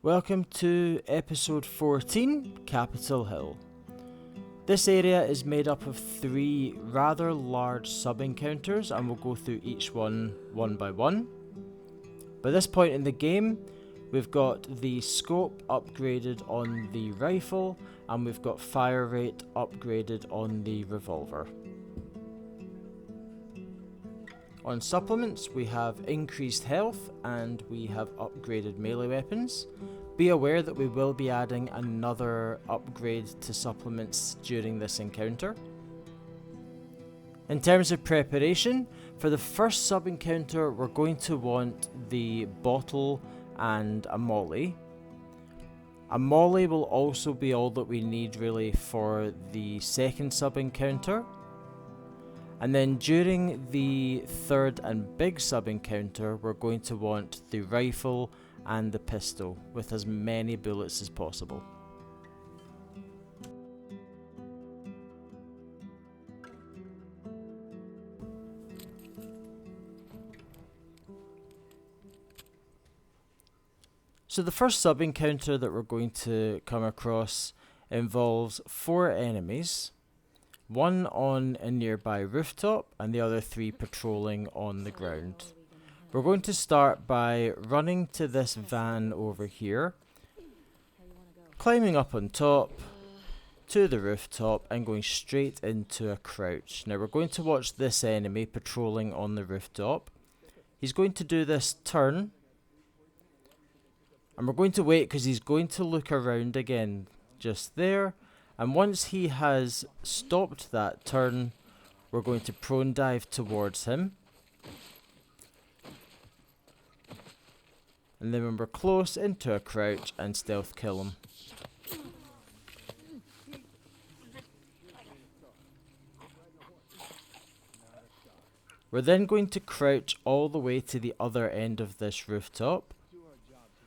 Welcome to episode 14, Capitol Hill. This area is made up of 3 rather large sub-encounters, and we'll go through each one by one. By this point in the game, we've got the scope upgraded on the rifle, and we've got fire rate upgraded on the revolver. On supplements, we have increased health and we have upgraded melee weapons. Be aware that we will be adding another upgrade to supplements during this encounter. In terms of preparation, for the first sub-encounter we're going to want the bottle and a molly. A molly will also be all that we need really for the second sub-encounter. And then during the third and big sub-encounter, we're going to want the rifle and the pistol with as many bullets as possible. So the first sub-encounter that we're going to come across involves 4 enemies. 1 on a nearby rooftop and the other 3 patrolling on the ground. We're going to start by running to this van over here, climbing up on top to the rooftop and going straight into a crouch. Now we're going to watch this enemy patrolling on the rooftop. He's going to do this turn, and we're going to wait because he's going to look around again just there. And once he has stopped that turn, we're going to prone dive towards him. And then when we're close, into a crouch and stealth kill him. We're then going to crouch all the way to the other end of this rooftop.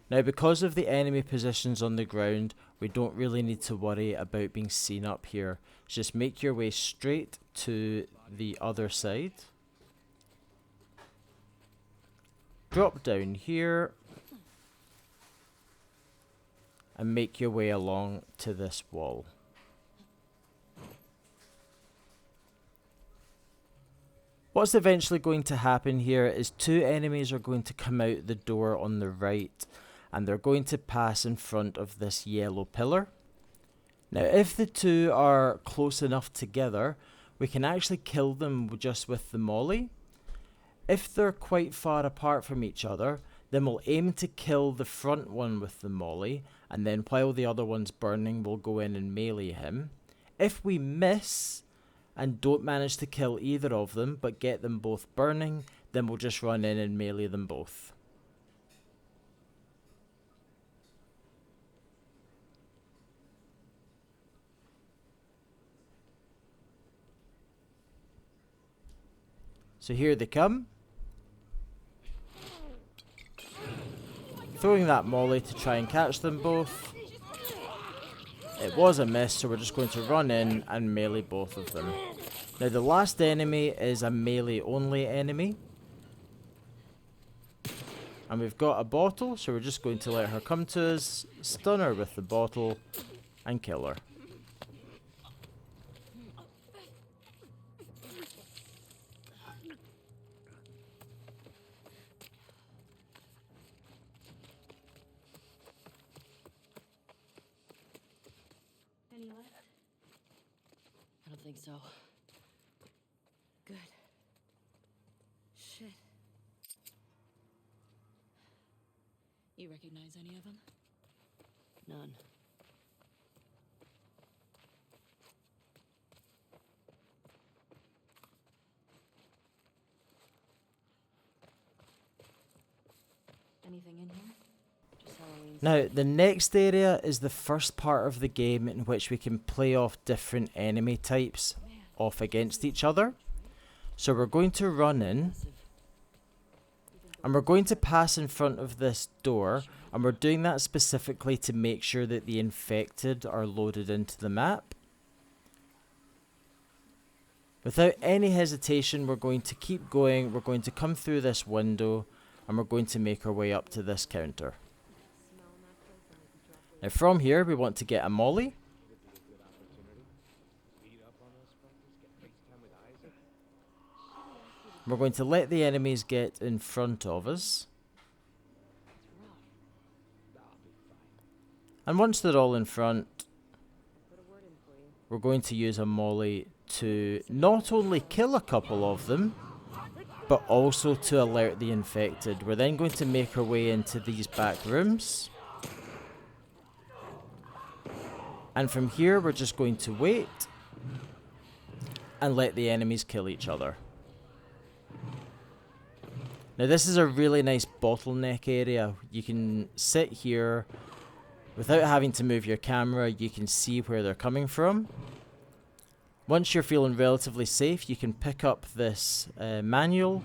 Now, because of the enemy positions on the ground, we don't really need to worry about being seen up here. Just make your way straight to the other side. Drop down here. And make your way along to this wall. What's eventually going to happen here is 2 enemies are going to come out the door on the right. And they're going to pass in front of this yellow pillar. Now, if the 2 are close enough together, we can actually kill them just with the molly. If they're quite far apart from each other, then we'll aim to kill the front one with the molly, and then while the other one's burning, we'll go in and melee him. If we miss and don't manage to kill either of them, but get them both burning, then we'll just run in and melee them both. So here they come. Throwing that molly to try and catch them both. It was a miss, so we're just going to run in and melee both of them. Now the last enemy is a melee only enemy. And we've got a bottle, so we're just going to let her come to us, stun her with the bottle, and kill her. Any left? I don't think so. Good. Shit. You recognize any of them? None. Anything in here? Now, the next area is the first part of the game in which we can play off different enemy types off against each other. So we're going to run in, and we're going to pass in front of this door, and we're doing that specifically to make sure that the infected are loaded into the map. Without any hesitation, we're going to keep going, we're going to come through this window, and we're going to make our way up to this counter. Now from here we want to get a molly. We're going to let the enemies get in front of us. And once they're all in front, we're going to use a molly to not only kill a couple of them, but also to alert the infected. We're then going to make our way into these back rooms. And from here we're just going to wait and let the enemies kill each other. Now this is a really nice bottleneck area. You can sit here without having to move your camera. You can see where they're coming from. Once you're feeling relatively safe, you can pick up this manual.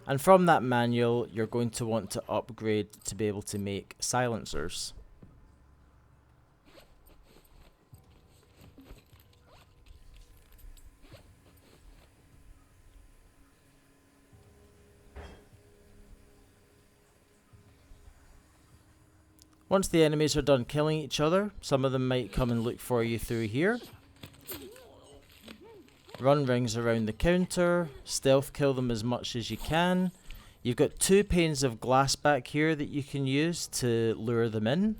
And from that manual, you're going to want to upgrade to be able to make silencers. Once the enemies are done killing each other, some of them might come and look for you through here. Run rings around the counter, stealth kill them as much as you can. You've got 2 panes of glass back here that you can use to lure them in.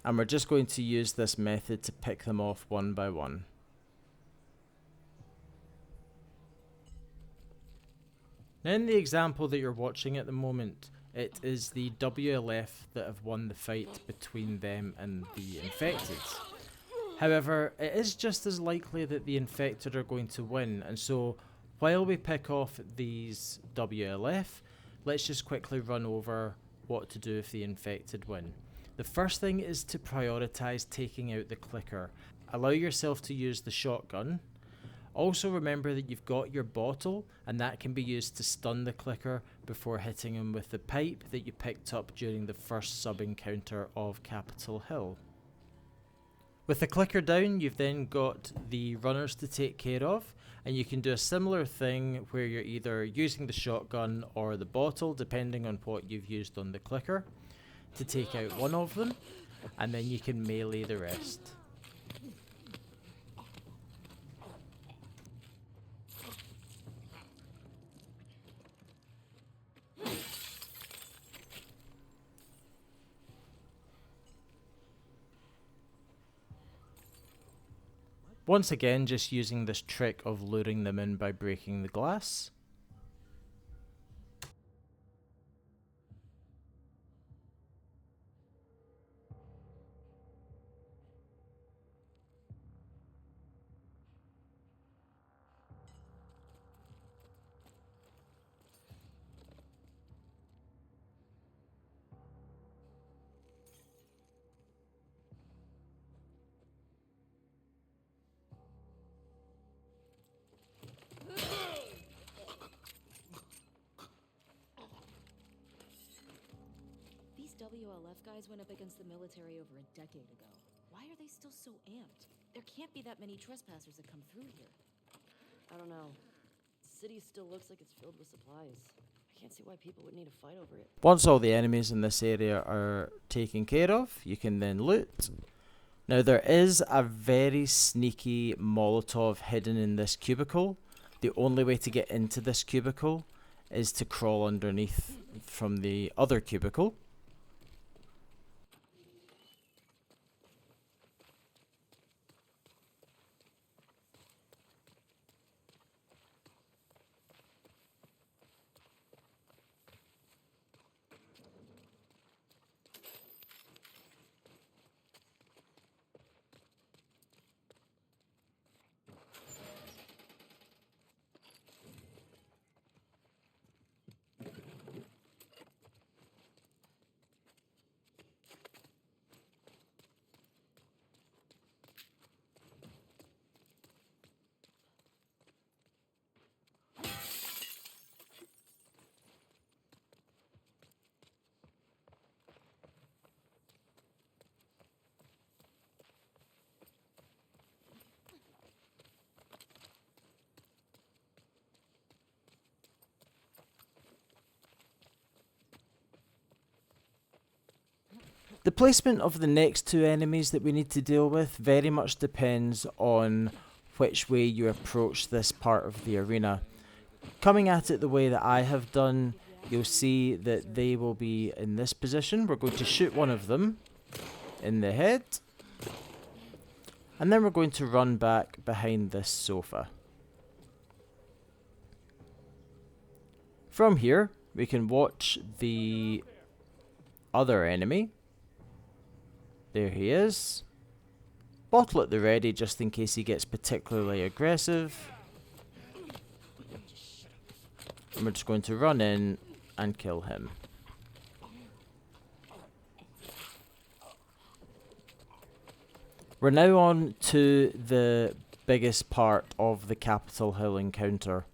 And we're just going to use this method to pick them off one by one. Now in the example that you're watching at the moment, it is the WLF that have won the fight between them and the infected. However, it is just as likely that the infected are going to win, and so while we pick off these WLF, let's just quickly run over what to do if the infected win. The first thing is to prioritize taking out the clicker. Allow yourself to use the shotgun. Also remember that you've got your bottle, and that can be used to stun the clicker before hitting him with the pipe that you picked up during the first sub-encounter of Capitol Hill. With the clicker down, you've then got the runners to take care of, and you can do a similar thing where you're either using the shotgun or the bottle, depending on what you've used on the clicker, to take out one of them, and then you can melee the rest. Once again, just using this trick of luring them in by breaking the glass. WLF guys went up against the military over a decade ago. Why are they still so amped? There can't be that many trespassers that come through here. I don't know. The city still looks like it's filled with supplies. I can't see why people would need a fight over it. Once all the enemies in this area are taken care of, you can then loot. Now there is a very sneaky Molotov hidden in this cubicle. The only way to get into this cubicle is to crawl underneath from the other cubicle. The placement of the next two enemies that we need to deal with very much depends on which way you approach this part of the arena. Coming at it the way that I have done, you'll see that they will be in this position. We're going to shoot one of them in the head, and then we're going to run back behind this sofa. From here, we can watch the other enemy. There he is. Bottle at the ready just in case he gets particularly aggressive. And we're just going to run in and kill him. We're now on to the biggest part of the Capitol Hill encounter.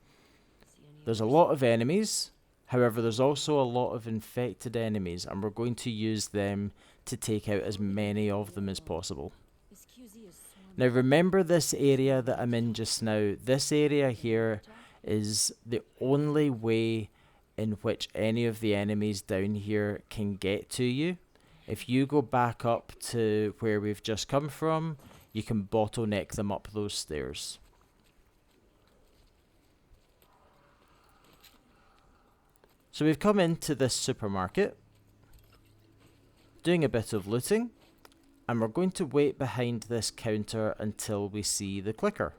There's a lot of enemies, however there's also a lot of infected enemies, and we're going to use them to take out as many of them as possible. Now remember this area that I'm in just now. This area here is the only way in which any of the enemies down here can get to you. If you go back up to where we've just come from, you can bottleneck them up those stairs. So we've come into this supermarket, doing a bit of looting, and we're going to wait behind this counter until we see the clicker.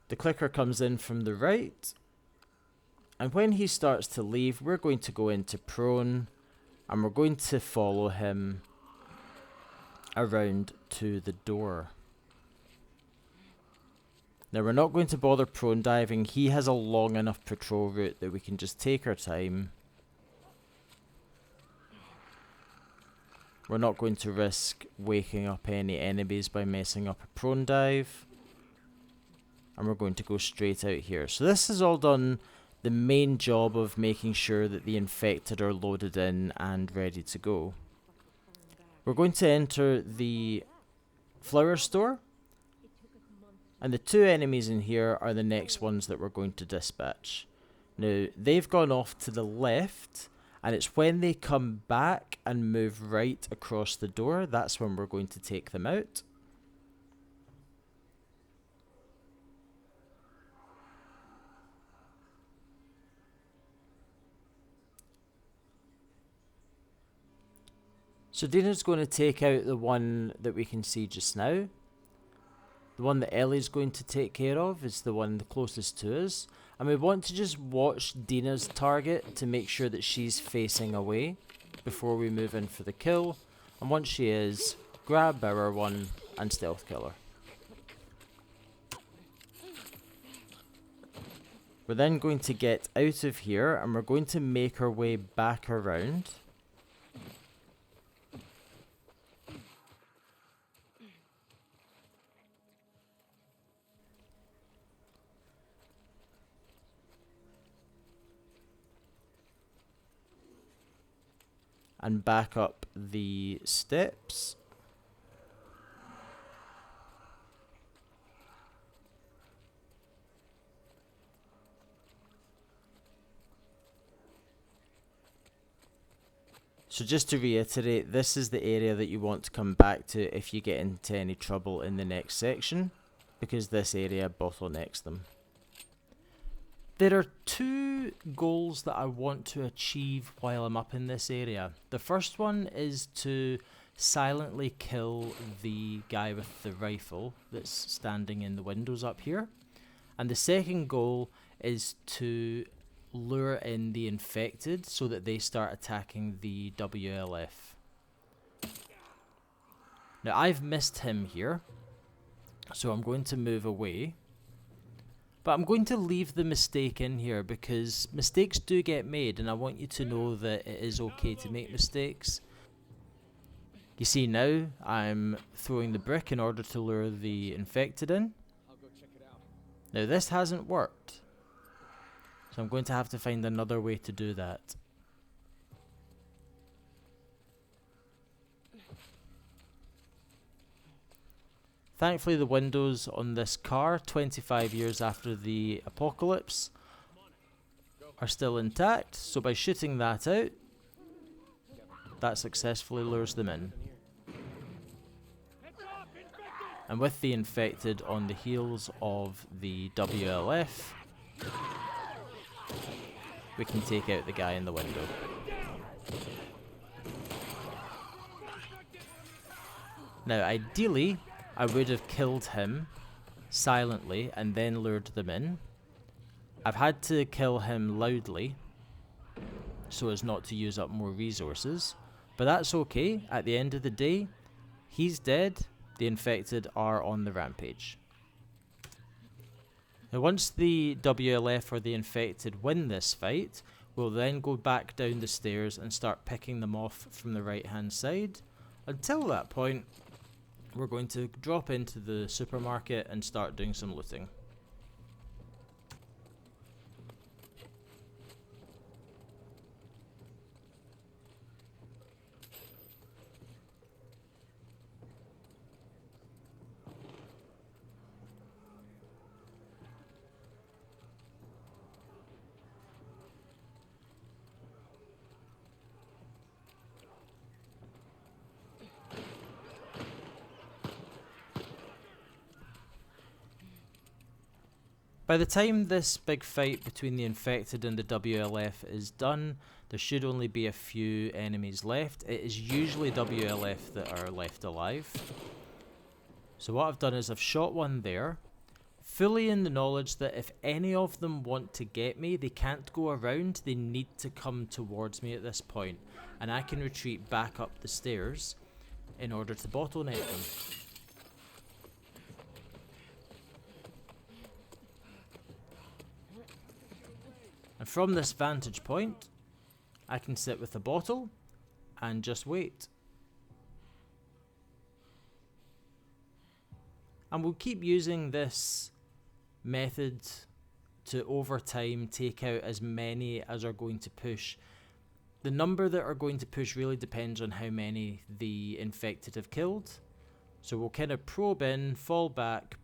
The clicker comes in from the right, and when he starts to leave, we're going to go into prone, and we're going to follow him around to the door. Now we're not going to bother prone diving. He has a long enough patrol route that we can just take our time. We're not going to risk waking up any enemies by messing up a prone dive. And we're going to go straight out here. So this has all done the main job of making sure that the infected are loaded in and ready to go. We're going to enter the flower store. And the two enemies in here are the next ones that we're going to dispatch. Now, they've gone off to the left, and it's when they come back and move right across the door, that's when we're going to take them out. So Dina's going to take out the one that we can see just now. The one that Ellie's going to take care of is the one the closest to us. And we want to just watch Dina's target to make sure that she's facing away before we move in for the kill. And once she is, grab our one and stealth kill her. We're then going to get out of here and we're going to make our way back around. And back up the steps. So just to reiterate, this is the area that you want to come back to if you get into any trouble in the next section, because this area bottlenecks them. There are two goals that I want to achieve while I'm up in this area. The first one is to silently kill the guy with the rifle that's standing in the windows up here. And the second goal is to lure in the infected so that they start attacking the WLF. Now I've missed him here, so I'm going to move away. But I'm going to leave the mistake in here because mistakes do get made, and I want you to know that it is okay to make mistakes. You see now, I'm throwing the brick in order to lure the infected in. Now this hasn't worked, so I'm going to have to find another way to do that. Thankfully the windows on this car, 25 years after the apocalypse, are still intact, so by shooting that out, that successfully lures them in. And with the infected on the heels of the WLF, we can take out the guy in the window. Now ideally, I would have killed him silently and then lured them in. I've had to kill him loudly so as not to use up more resources, but that's okay. At the end of the day, he's dead, the infected are on the rampage. Now once the WLF or the infected win this fight, we'll then go back down the stairs and start picking them off from the right hand side. Until that point, we're going to drop into the supermarket and start doing some looting. By the time this big fight between the infected and the WLF is done, there should only be a few enemies left. It is usually WLF that are left alive. So what I've done is I've shot one there, fully in the knowledge that if any of them want to get me, they can't go around, they need to come towards me at this point, and I can retreat back up the stairs in order to bottleneck them. And from this vantage point, I can sit with a bottle and just wait. And we'll keep using this method to over time take out as many as are going to push. The number that are going to push really depends on how many the infected have killed. So we'll kind of probe in, fall back,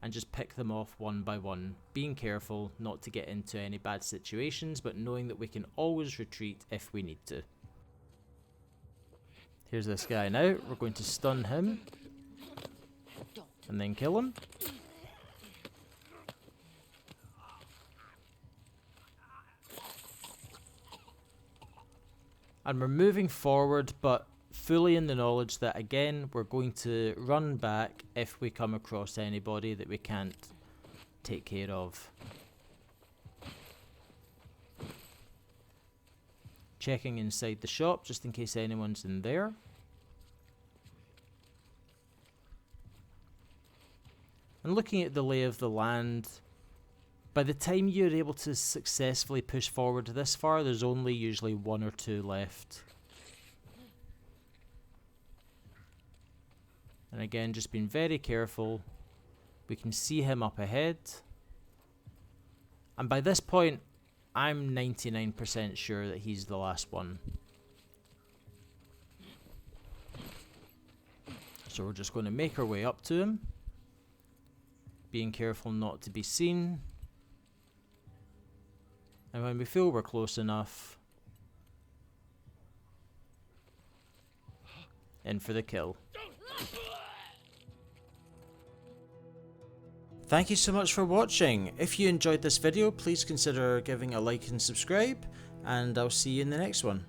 and just pick them off one by one, being careful not to get into any bad situations, but knowing that we can always retreat if we need to. Here's this guy now. We're going to stun him and then kill him. And we're moving forward, but fully in the knowledge that again we're going to run back if we come across anybody that we can't take care of. Checking inside the shop just in case anyone's in there. And looking at the lay of the land, by the time you're able to successfully push forward this far, there's only usually one or two left. And again, just being very careful. We can see him up ahead. And by this point, I'm 99% sure that he's the last one. So we're just going to make our way up to him. Being careful not to be seen. And when we feel we're close enough, in for the kill. Thank you so much for watching. If you enjoyed this video, please consider giving a like and subscribe, and I'll see you in the next one.